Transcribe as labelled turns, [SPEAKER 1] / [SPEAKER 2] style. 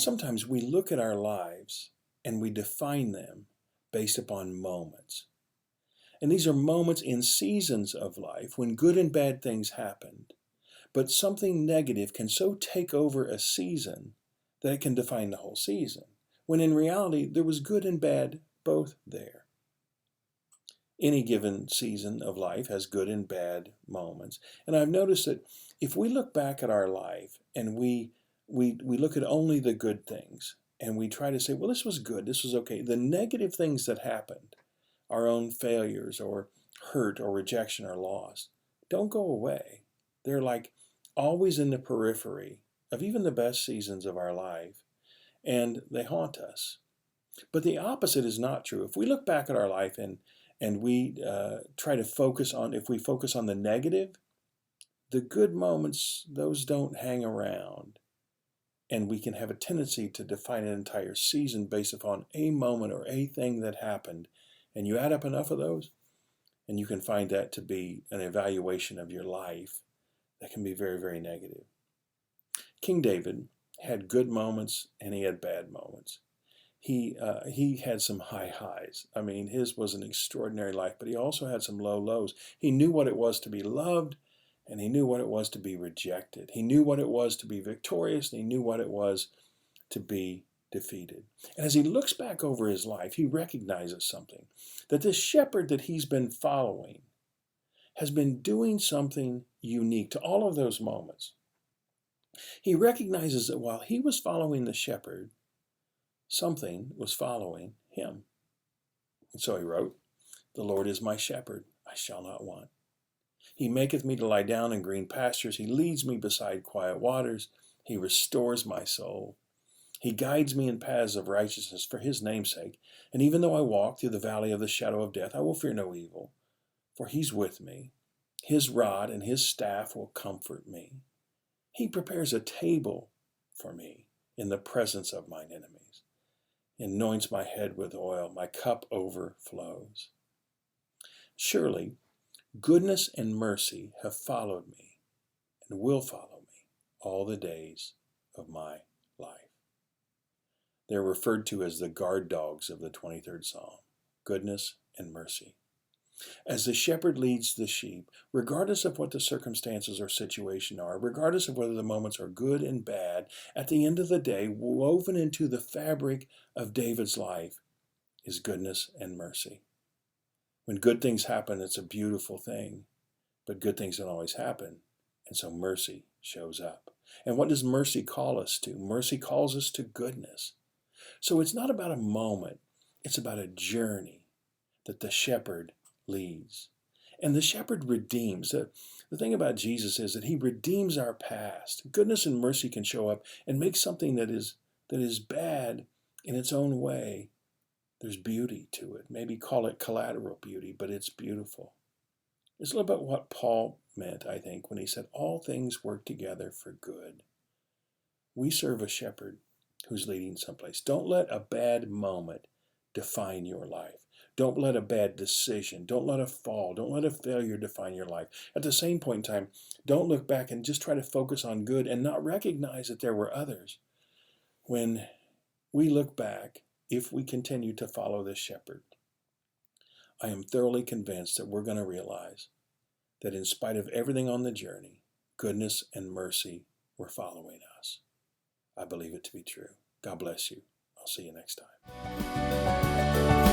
[SPEAKER 1] sometimes we look at our lives and we define them based upon moments. And these are moments in seasons of life when good and bad things happened. But something negative can so take over a season that it can define the whole season, when in reality there was good and bad both there. Any given season of life has good and bad moments. And I've noticed that if we look back at our life and we look at only the good things and we try to say, well, this was good, this was okay, the negative things that happened, our own failures or hurt or rejection or loss, don't go away. They're like always in the periphery of even the best seasons of our life, and they haunt us. But the opposite is not true. If we look back at our life and we try to focus on, if we focus on the negative, the good moments, those don't hang around. And we can have a tendency to define an entire season based upon a moment or a thing that happened. And you add up enough of those, and you can find that to be an evaluation of your life that can be very, very negative. King David had good moments and he had bad moments. He had some high highs. I mean, his was an extraordinary life, but he also had some low lows. He knew what it was to be loved, and he knew what it was to be rejected. He knew what it was to be victorious, and he knew what it was to be defeated. And as he looks back over his life, he recognizes something, that this shepherd that he's been following has been doing something unique to all of those moments. He recognizes that while he was following the shepherd, something was following him. And so he wrote, "The Lord is my shepherd, I shall not want. He maketh me to lie down in green pastures. He leads me beside quiet waters. He restores my soul. He guides me in paths of righteousness for his name's sake. And even though I walk through the valley of the shadow of death, I will fear no evil, for he's with me. His rod and his staff will comfort me. He prepares a table for me in the presence of mine enemies. He anoints my head with oil. My cup overflows. Surely goodness and mercy have followed me and will follow me all the days of my life." They're referred to as the guard dogs of the 23rd Psalm, goodness and mercy. As the shepherd leads the sheep, regardless of what the circumstances or situation are, regardless of whether the moments are good and bad, at the end of the day, woven into the fabric of David's life is goodness and mercy. When good things happen, it's a beautiful thing, but good things don't always happen, and so mercy shows up. And what does mercy call us to? Mercy calls us to goodness. So it's not about a moment, it's about a journey that the shepherd leads. And the shepherd redeems. The thing about Jesus is that he redeems our past. Goodness and mercy can show up and make something that is bad in its own way. There's beauty to it. Maybe call it collateral beauty, but it's beautiful. It's a little bit what Paul meant, I think, when he said, all things work together for good. We serve a shepherd who's leading someplace. Don't let a bad moment define your life. Don't let a bad decision, don't let a fall, don't let a failure define your life. At the same point in time, don't look back and just try to focus on good and not recognize that there were others. When we look back, if we continue to follow this shepherd, I am thoroughly convinced that we're going to realize that in spite of everything on the journey, goodness and mercy were following us. I believe it to be true. God bless you. I'll see you next time.